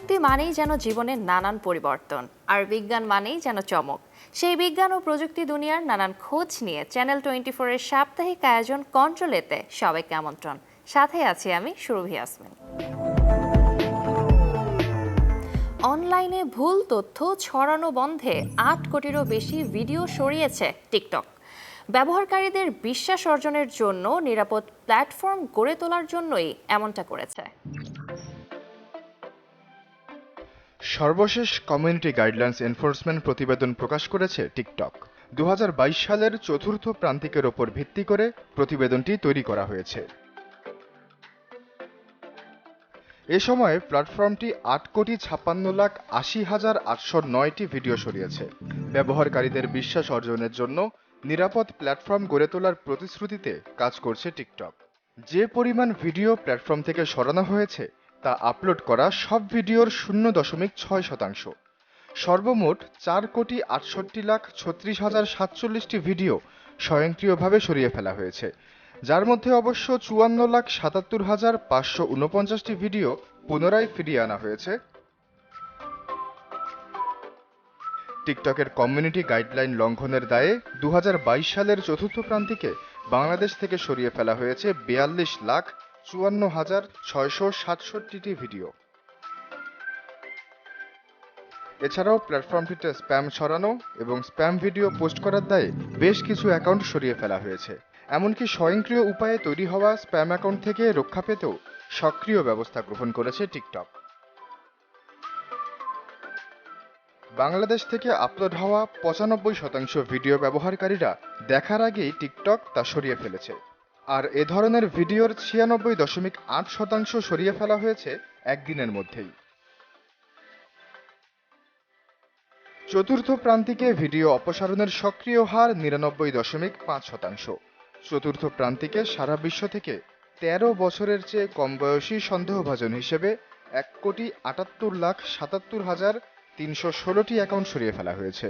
প্রযুক্তি মানেই যেন জীবনের নানান পরিবর্তন, আর বিজ্ঞান মানেই যেন চমক। সেই বিজ্ঞান ও প্রযুক্তি দুনিয়ার নানান খোঁজ নিয়ে চ্যানেল 24 এর সাপ্তাহিক আয়োজন কন্ট্রোলেতে সবাইকে আমন্ত্রণ। সাথে আছি আমি সুরভি ইয়াসমিন। অনলাইনে ভুল তথ্য ছড়ানো বন্ধে 8 কোটিরও বেশি ভিডিও সরিয়েছে টিকটক। ব্যবহারকারীদের বিশ্বাস অর্জনের জন্য নিরাপদ প্ল্যাটফর্ম গড়ে তোলার জন্যই এমনটা করেছে। সর্বশেষ কমিউনিটি গাইডলাইন্স এনফোর্সমেন্ট প্রতিবেদন প্রকাশ করেছে টিকটক। 2022 সালের চতুর্থ প্রান্তিকের ওপর ভিত্তি করে প্রতিবেদনটি তৈরি করা হয়েছে। এ সময় প্ল্যাটফর্মটি 8,56,80,809টি ভিডিও সরিয়েছে। ব্যবহারকারীদের বিশ্বাস অর্জনের জন্য নিরাপদ প্ল্যাটফর্ম গড়ে তোলার প্রতিশ্রুতিতে কাজ করছে টিকটক। যে পরিমাণ ভিডিও প্ল্যাটফর্ম থেকে সরানো হয়েছে তা আপলোড করা সব ভিডিওর 0.6%। সর্বমোট 4,68,36,740টি ভিডিও স্বয়ংক্রিয়ভাবে সরিয়ে ফেলা হয়েছে, যার মধ্যে অবশ্য 54,77,549টি ভিডিও পুনরায় ফিরিয়ে আনা হয়েছে। টিকটকের কমিউনিটি গাইডলাইন লঙ্ঘনের দায়ে 2022 সালের চতুর্থ প্রান্তিকে বাংলাদেশ থেকে সরিয়ে ফেলা হয়েছে 42,54,667টি ভিডিও। এছাড়াও প্ল্যাটফর্মটিতে স্প্যাম ছড়ানো এবং স্প্যাম ভিডিও পোস্ট করার দায়ে বেশ কিছু অ্যাকাউন্ট সরিয়ে ফেলা হয়েছে। এমনকি স্বয়ংক্রিয় উপায়ে তৈরি হওয়া স্প্যাম অ্যাকাউন্ট থেকে রক্ষা পেতেও সক্রিয় ব্যবস্থা গ্রহণ করেছে টিকটক। বাংলাদেশ থেকে আপলোড হওয়া 95% ভিডিও ব্যবহারকারীরা দেখার আগেই টিকটক তা সরিয়ে ফেলেছে, আর এ ধরনের ভিডিওর 96.8% সরিয়ে ফেলা হয়েছে একদিনের মধ্যেই। চতুর্থ প্রান্তিকে ভিডিও অপসারণের সক্রিয় হার 99.5%। চতুর্থ প্রান্তিকে সারা বিশ্ব থেকে 13 বছরের চেয়ে কম বয়সী সন্দেহভাজন হিসেবে 1,78,77,316টি অ্যাকাউন্ট সরিয়ে ফেলা হয়েছে।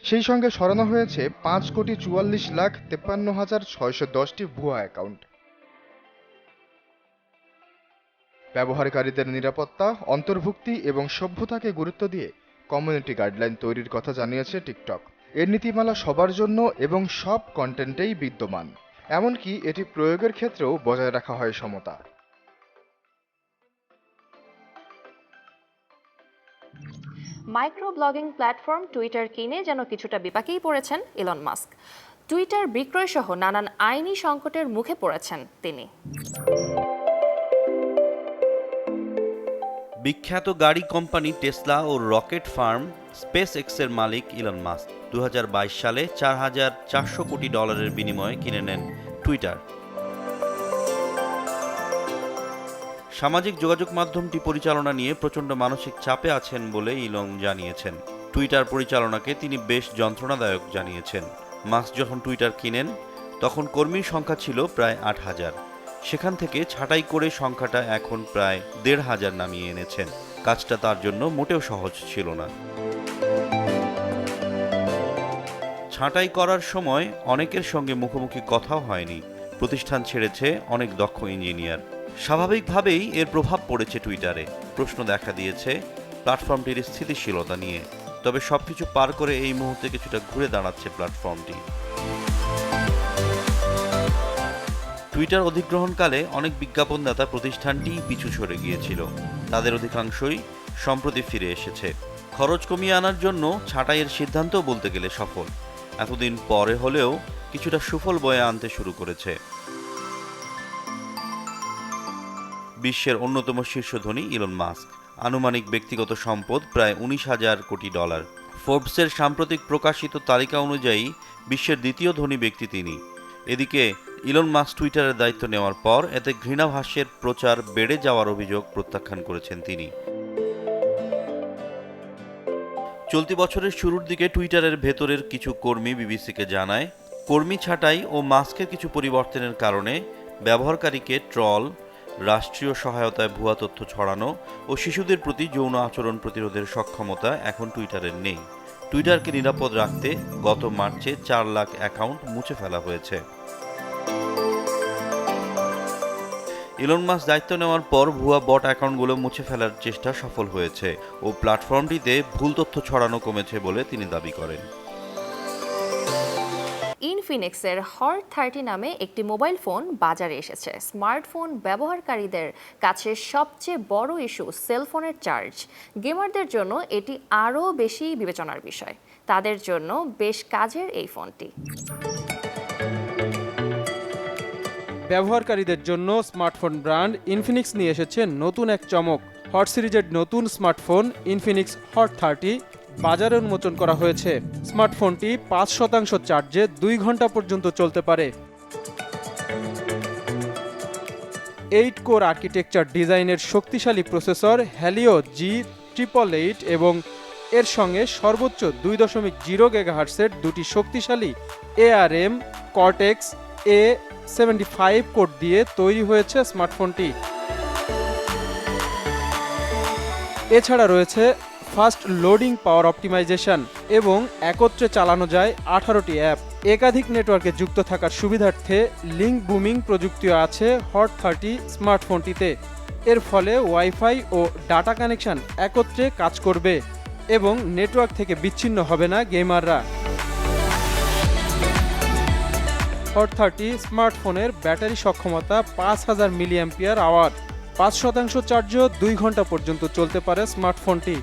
সেই সঙ্গে সরানো হয়েছে 5,44,53,610টি ভুয়া অ্যাকাউন্ট। ব্যবহারকারীদের নিরাপত্তা, অন্তর্ভুক্তি এবং সভ্যতাকে গুরুত্ব দিয়ে কমিউনিটি গাইডলাইন তৈরির কথা জানিয়েছে টিকটক। এর নীতিমালা সবার জন্য এবং সব কন্টেন্টেই বিদ্যমান, এমনকি এটি প্রয়োগের ক্ষেত্রেও বজায় রাখা হয় সমতা। মাইক্রো ব্লগিং প্ল্যাটফর্ম টুইটার কিনে যেন কিছুটা বিপাকেই পড়েছেন ইলন মাস্ক। টুইটার বিক্রয় সহ নানান আইনি সংকটের মুখে পড়েছেন তিনি। বিখ্যাত গাড়ি কোম্পানি টেসলা ও রকেট ফার্ম স্পেস এক্সের মালিক ইলন মাস্ক 2022 সালে $4,400 কোটি বিনিময়ে কিনে নেন টুইটার। সামাজিক যোগাযোগ মাধ্যমটি পরিচালনা নিয়ে প্রচণ্ড মানসিক চাপে আছেন বলে ইলন জানিয়েছেন। টুইটার পরিচালনাকে তিনি বেশ যন্ত্রণাদায়ক জানিয়েছেন। মাস্ক যখন টুইটার কিনেন তখন কর্মীর সংখ্যা ছিল প্রায় 8,000। সেখান থেকে ছাঁটাই করে সংখ্যাটা এখন প্রায় 1,500 নামিয়ে এনেছেন। কাজটা তার জন্য মোটেও সহজ ছিল না। ছাঁটাই করার সময় অনেকের সঙ্গে মুখোমুখি কথাও হয়নি। প্রতিষ্ঠান ছেড়েছে অনেক দক্ষ ইঞ্জিনিয়ার। স্বাভাবিকভাবেই এর প্রভাব পড়েছে টুইটারে। প্রশ্ন দেখা দিয়েছে প্ল্যাটফর্মটির স্থিতিশীলতা নিয়ে। তবে সবকিছু পার করে এই মুহূর্তে কিছুটা ঘুরে দাঁড়াচ্ছে প্ল্যাটফর্মটি। টুইটার অধিগ্রহণকালে অনেক বিজ্ঞাপনদাতা প্রতিষ্ঠানটি পিছু সরে গিয়েছিল। তাদের অধিকাংশই সম্প্রতি ফিরে এসেছে। খরচ কমিয়ে আনার জন্য ছাঁটাইয়ের সিদ্ধান্তও বলতে গেলে সফল। এতদিন পরে হলেও কিছুটা সুফল বয়ে আনতে শুরু করেছে। বিশ্বের অন্যতম শীর্ষ ধনী ইলন মাস্ক। আনুমানিক ব্যক্তিগত সম্পদ প্রায় $19,000 কোটি। ফোর্বসের সাম্প্রতিক প্রকাশিত তালিকা অনুযায়ী বিশ্বের দ্বিতীয় ধনী ব্যক্তি তিনি। এদিকে ইলন মাস্ক টুইটারের দায়িত্ব নেওয়ার পর এতে ঘৃণাভাষ্যের প্রচার বেড়ে যাওয়ার অভিযোগ প্রত্যাখ্যান করেছেন তিনি। চলতি বছরের শুরুর দিকে টুইটারের ভেতরের কিছু কর্মী বিবিসিকে জানায়, কর্মী ছাঁটাই ও মাস্কের কিছু পরিবর্তনের কারণে ব্যবহারকারীকে ট্রল, রাষ্ট্রীয় সহায়তায় ভুয়া তথ্য ছড়ানো ও শিশুদের প্রতি যৌন আচরণ প্রতিরোধের সক্ষমতা এখন টুইটারের নেই। টুইটারকে নিরাপদ রাখতে গত মার্চে 4 লাখ অ্যাকাউন্ট মুছে ফেলা হয়েছে। ইলন মাস্ক দায়িত্ব নেওয়ার পর ভুয়া বট অ্যাকাউন্টগুলো মুছে ফেলার চেষ্টা সফল হয়েছে ও প্ল্যাটফর্মটিতে ভুল তথ্য ছড়ানো কমেছে বলে তিনি দাবি করেন। ইনফিনিক্সের হট 30 নামে একটি মোবাইল ফোন বাজারে এসেছে। স্মার্টফোন ব্যবহারকারীদের কাছে সবচেয়ে বড় ইস্যু সেলফোনের চার্জ। গেমারদের জন্য এটি আরও বেশি বিবেচনার বিষয়। তাদের জন্য বেশ কাজের এই ফোনটি। ব্যবহারকারীদের জন্য স্মার্টফোন ব্র্যান্ড ইনফিনিক্স নিয়ে এসেছে নতুন এক চমক। হট সিরিজের নতুন স্মার্টফোন ইনফিনিক্স হট 30 বাজারে উন্মোচন করা হয়েছে। স্মার্টফোনটি 5% চার্জে 2 ঘন্টা পর্যন্ত চলতে পারে। 8 কোর আর্কিটেকচার ডিজাইনের শক্তিশালী প্রসেসর হেলিও G888 এবং এর সঙ্গে সর্বোচ্চ 2.0 GHz-এর দুটি শক্তিশালী ARM Cortex A75 কোর দিয়ে তৈরি হয়েছে স্মার্টফোনটি। এছাড়া রয়েছে ফাস্ট লোডিং পাওয়ার অপটিমাইজেশন এবং একত্রে চালানো যায় 18টি অ্যাপ। একাধিক নেটওয়ার্কে যুক্ত থাকার সুবিধার্থে লিঙ্ক বুমিং প্রযুক্তিও আছে হট 30 স্মার্টফোনটিতে। এর ফলে ওয়াইফাই ও ডাটা কানেকশন একত্রে কাজ করবে এবং নেটওয়ার্ক থেকে বিচ্ছিন্ন হবে না গেমাররা। হট 30 স্মার্টফোনের ব্যাটারি সক্ষমতা 5000 mAh। 5% চার্জেও 2 ঘন্টা পর্যন্ত চলতে পারে স্মার্টফোনটি।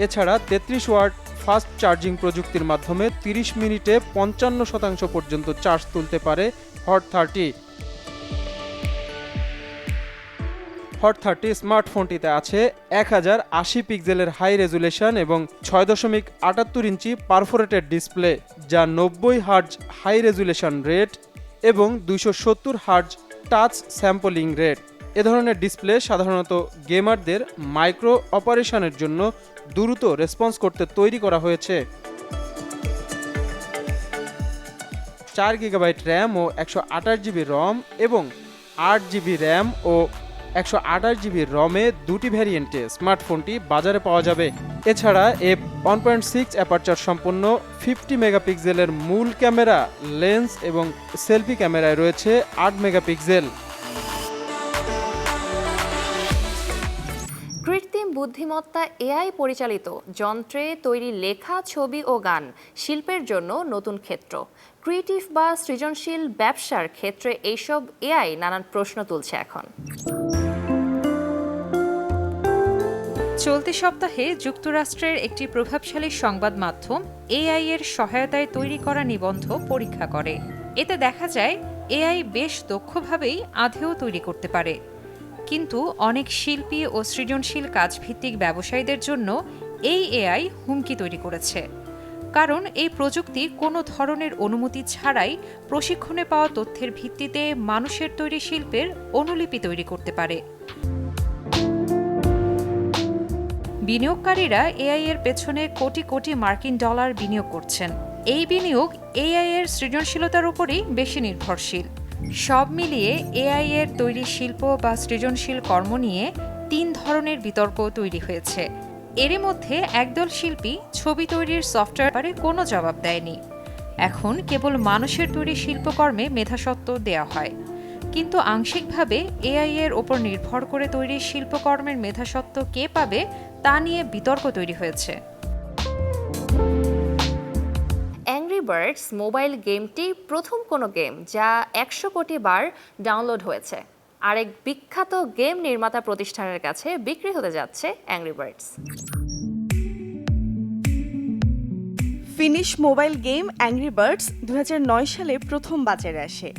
এছাড়া 33 ওয়াট ফাস্ট চার্জিং প্রযুক্তির মাধ্যমে 30 মিনিটে 55% পর্যন্ত চার্জ তুলতে পারে হট 30। হট 30 স্মার্টফোনটিতে আছে 1080 পিক্সেলের হাই রেজুলেশন এবং 6.78 ইঞ্চি পারফোরেটেড ডিসপ্লে, যা 90 হার্জ হাই রেজুলেশন রেট এবং 270 হার্জ টাচ স্যাম্পলিং রেট। এ ধরনের ডিসপ্লে সাধারণত গেমারদের মাইক্রো অপারেশনের জন্য দ্রুত রেসপন্স করতে তৈরি করা হয়েছে। 4 GB র্যাম ও 128 GB রম এবং 8 GB র্যাম ও 128 GB রমে দুটি ভ্যারিয়েন্টে স্মার্টফোনটি বাজারে পাওয়া যাবে। এছাড়া f1.6 অ্যাপারচার সম্পন্ন 50 মেগাপিক্সেলের মূল ক্যামেরা, লেন্স এবং সেলফি ক্যামেরায় রয়েছে 8 মেগাপিক্সেল। কৃত্রিম বুদ্ধিমত্তা এআই পরিচালিত যন্ত্রে তৈরি লেখা, ছবি ও গান শিল্পের জন্য নতুন ক্ষেত্র। ক্রিয়েটিভ বা সৃজনশীল ব্যবসার ক্ষেত্রে এইসব এআই নানান প্রশ্ন তুলছে এখন। চলতি সপ্তাহে যুক্তরাষ্ট্রের একটি প্রভাবশালী সংবাদ মাধ্যম এআই এর সহায়তায় তৈরি করা নিবন্ধ পরীক্ষা করে। এতে দেখা যায় এআই বেশ দক্ষভাবেই আধেও তৈরি করতে পারে, কিন্তু অনেক শিল্পী ও সৃজনশীল কাজভিত্তিক ব্যবসায়ীদের জন্য এই এআই হুমকি তৈরি করেছে। কারণ এই প্রযুক্তি কোনো ধরনের অনুমতি ছাড়াই প্রশিক্ষণে পাওয়া তথ্যের ভিত্তিতে মানুষের তৈরি শিল্পের অনুলিপি তৈরি করতে পারে। বিনিয়োগকারীরা এআই এর পেছনে কোটি কোটি মার্কিন ডলার বিনিয়োগ করছেন। এই বিনিয়োগ এআই এর সৃজনশীলতার উপরই বেশি নির্ভরশীল। সব মিলিয়ে এআই এর তৈরি শিল্প বা সৃজনশীল কর্ম নিয়ে 3 ধরনের বিতর্ক তৈরি হয়েছে। এরই মধ্যে একদল শিল্পী ছবি তৈরির সফটওয়্যারে কোনো জবাব দেয়নি। এখন কেবল মানুষের তৈরি শিল্পকর্মে মেধাস্বত্ব দেওয়া হয়, কিন্তু আংশিকভাবে এআই এর ওপর নির্ভর করে তৈরি শিল্পকর্মের মেধাস্বত্ব কে পাবে তা নিয়ে বিতর্ক তৈরি হয়েছে। অ্যাংরি বার্ডস মোবাইল গেমটি প্রথম কোনো গেম যা 100 কোটি বার ডাউনলোড হয়েছে। আরেক বিখ্যাত গেম নির্মাতা প্রতিষ্ঠানের কাছে বিক্রি হতে যাচ্ছে angry birds. Finish mobile game angry birds 2009 সালে প্রথম বাজারে আসে।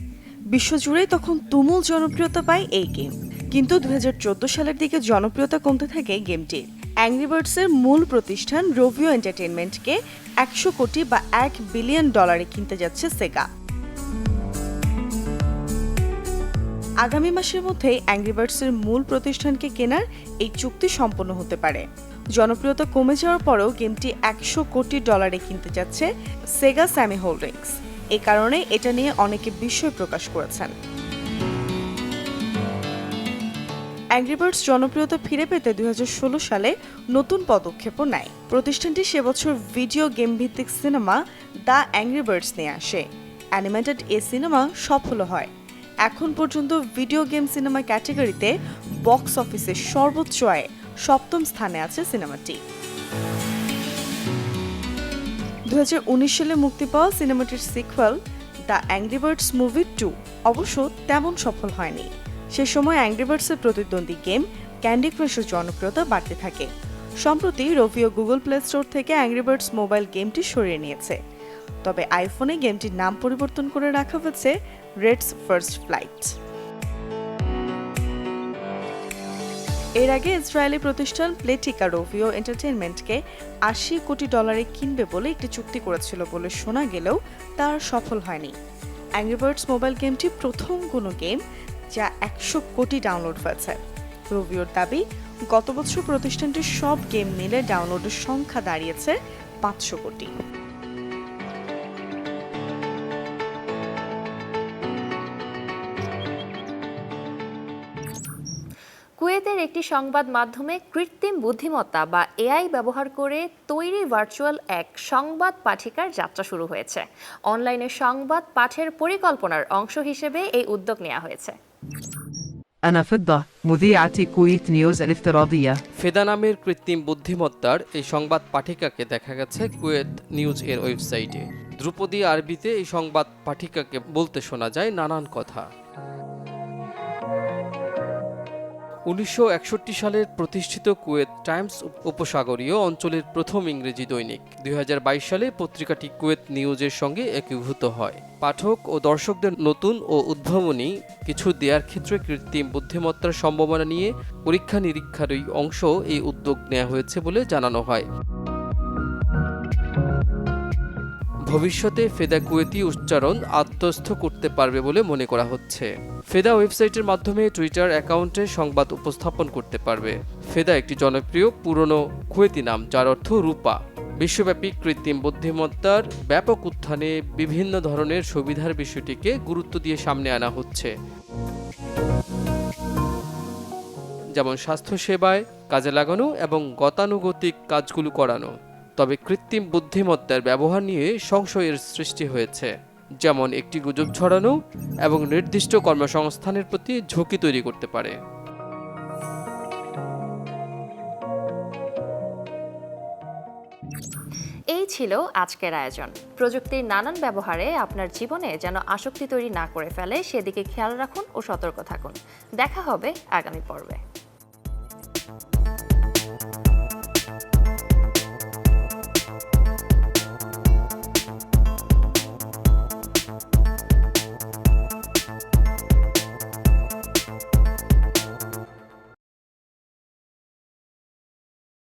বিশ্বজুড়ে তখন তুমুল জনপ্রিয়তা পায় এই গেম, কিন্তু 2014 সালের দিকে জনপ্রিয়তা কমতে থাকে গেমটির। অ্যাংরি বার্ডসের মূল প্রতিষ্ঠান রোভিও এন্টারটেইনমেন্টকে 100 কোটি বা $1 বিলিয়ন কিনতে যাচ্ছে সেগা। আগামী মাসের মধ্যেই অ্যাংরি বার্ডসের মূল প্রতিষ্ঠানকে কেনার এই চুক্তি সম্পন্ন হতে পারে। জনপ্রিয়তা কমে যাওয়ার পরেও গেমটি $100 কোটি কিনতে যাচ্ছে সেগা স্যামি হোল্ডিংস। এই কারণে এটা নিয়ে অনেকে বিস্ময় প্রকাশ করেছেন। অ্যাংরি বার্ডস জনপ্রিয়তা ফিরে পেতে 2016 সালে নতুন পদক্ষেপও নেয়। প্রতিষ্ঠানটি সে বছর ভিডিও গেম ভিত্তিক সিনেমা দ্য অ্যাংরি বার্ডস নিয়ে আসে। অ্যানিমেটেড এই সিনেমা সফল হয়। এখন পর্যন্ত ভিডিও গেম সিনেমা ক্যাটাগরিতে বক্স অফিসে সর্বোচ্চ আয়ে 7ম স্থানে আছে সিনেমাটি। 2019 সালে মুক্তি পাওয়া সিনেমাটির sequel the angry birds movie 2 অবশ্য তেমন সফল হয়নি। সে সময় অ্যাংরি বার্ডসের প্রতিদ্বন্দ্বী গেম ক্যান্ডি ক্রাশের জনপ্রিয়তা বাড়তে থাকে। সম্প্রতি রভিও গুগল প্লে স্টোর থেকে অ্যাংরি বার্ডস মোবাইল গেমটি সরিয়ে নিয়েছে। তবে আইফোনে গেমটির নাম পরিবর্তন করে রাখা হয়েছে রেডস ফার্স্ট ফ্লাইট। এর আগে ইসরায়েলি প্রতিষ্ঠান প্লেটিকা রভিও এন্টারটেইনমেন্টকে $80 কোটি কিনবে বলে একটি চুক্তি করেছিল বলে শোনা গেলেও তার সফল হয়নি। অ্যাংরি বার্ডস মোবাইল গেমটি প্রথম কোনো গেম যা 100 কোটি ডাউনলোড হয়েছে। রভিওর দাবি, গত বছর প্রতিষ্ঠানটির সব গেম মিলে ডাউনলোডের সংখ্যা দাঁড়িয়েছে 500 কোটি। কুয়েতের একটি সংবাদ মাধ্যমে কৃত্রিম বুদ্ধিমত্তা বা এআই ব্যবহার করে তৈরি ভার্চুয়াল এক সংবাদ পাঠিকার যাত্রা শুরু হয়েছে। অনলাইনে সংবাদ পাঠের পরিকল্পনার অংশ হিসেবে এই উদ্যোগ নেওয়া হয়েছে। أنا فضة مذيعة كويت نيوز الافتراضية ফেদা নামের কৃত্রিম বুদ্ধিমত্তার এই সংবাদ পাঠিকাকে দেখা গেছে কুয়েত নিউজ এর ওয়েবসাইটে। ধ্রুপদী আরবিতে এই সংবাদ পাঠিকাকে বলতে শোনা যায় নানান কথা। 1961 সালের প্রতিষ্ঠিত কুয়েত টাইমস উপসাগরীয় অঞ্চলের প্রথম ইংরেজি দৈনিক। 2022 সালে পত্রিকাটি কুয়েত নিউজের সঙ্গে একীভূত হয়। পাঠক ও দর্শকদের নতুন ও উদ্ভাবনী কিছু দেওয়ার ক্ষেত্রে কৃত্রিম বুদ্ধিমত্তার সম্ভাবনা নিয়ে পরীক্ষা নিরীক্ষারই অংশ এই উদ্যোগ নেওয়া হয়েছে বলে জানানো হয়। ভবিষ্যতে ফেদা কুয়েতি উচ্চারণ আত্মস্থ করতে পারবে বলে মনে করা হচ্ছে। ফেদা ওয়েবসাইটের মাধ্যমে টুইটার অ্যাকাউন্টে সংবাদ উপস্থাপন করতে পারবে। ফেদা একটি জনপ্রিয় পুরনো কুয়েতি নাম যার অর্থ রূপা। বিশ্বব্যাপী কৃত্রিম বুদ্ধিমত্তার ব্যাপক উত্থানে বিভিন্ন ধরনের সুবিধার বিষয়টিকে গুরুত্ব দিয়ে সামনে আনা হচ্ছে, যেমন স্বাস্থ্যসেবায় কাজে লাগানো এবং গতানুগতিক কাজগুলো করানো। তবে কৃত্রিম বুদ্ধিমত্তার ব্যবহার নিয়ে সংশয়ের সৃষ্টি হয়েছে, যেমন একটি গুজব ছড়ানো এবং নির্দিষ্ট কর্মসংস্থানের প্রতি ঝুঁকি তৈরি করতে পারে। এই ছিল আজকের আয়োজন। প্রযুক্তির নানান ব্যবহারে আপনার জীবনে যেন আসক্তি তৈরি না করে ফেলে সেদিকে খেয়াল রাখুন ও সতর্ক থাকুন। দেখা হবে আগামী পর্বে।